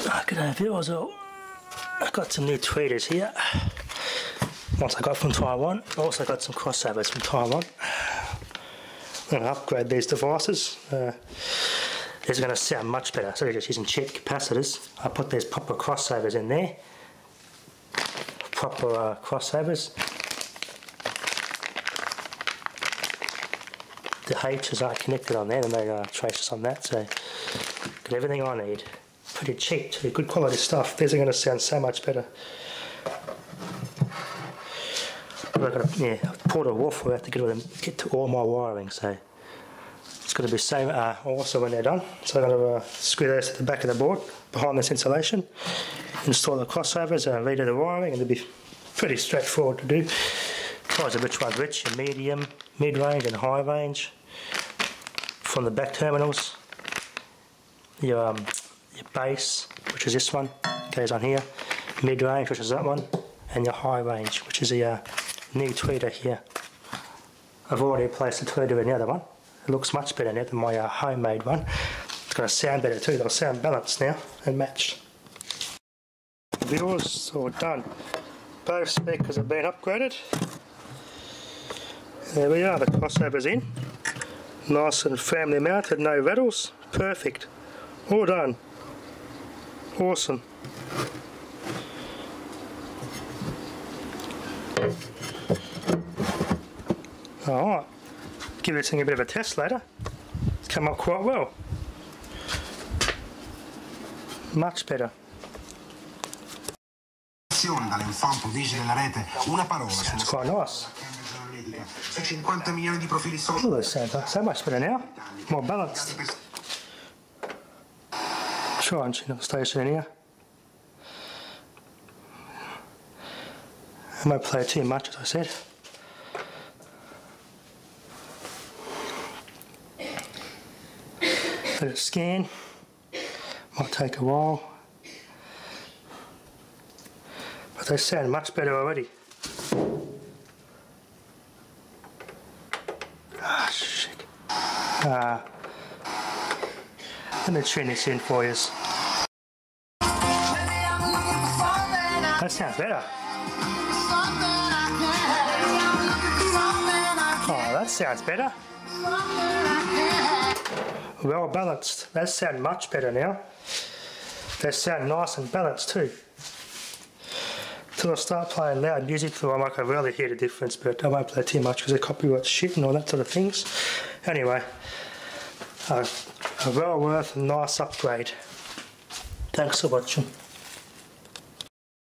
G'day viewers, I got some new tweeters here. Ones I got from Taiwan. I also got some crossovers from Taiwan. I'm going to upgrade these devices. These are going to sound much better. So they're just using cheap capacitors. I put these proper crossovers in there. Proper crossovers. The H's aren't connected on there, and they traces on that, so got everything I need. Pretty cheap too, good quality stuff. These are going to sound so much better. I've got to pour the waffle out to get to all my wiring, so it's going to be same also when they're done. So I'm going to screw those to the back of the board behind this insulation, install the crossovers and redo the wiring, and it'll be pretty straightforward to do. Tells you which one's which, your medium, mid-range and high range from the back terminals. Your base, which is this one, goes on here. Mid-range, which is that one, and your high range, which is the new tweeter here. I've already placed the tweeter in the other one. It looks much better now than my homemade one. It's going to sound better too. They'll sound balanced now and matched. Viewers, all done. Both speakers have been upgraded. There we are, the crossovers in. Nice and firmly mounted, no rattles. Perfect. All done. Awesome. Alright, give this thing a bit of a test later. It's come up quite well. Much better. It's quite nice. Oh, those sound so much better now. More balanced. Try and tune up the station in here. I won't play too much, as I said. Let it scan. Might take a while. But they sound much better already. Ah, shit. Let me tune this in for you. That sounds better. Oh, that sounds better. Well balanced. They sound much better now. They sound nice and balanced too. Till I start playing loud music, I can really hear the difference, but I won't play too much because of copyright shit and all that sort of things. Anyway, a well worth a nice upgrade. Thanks for watching.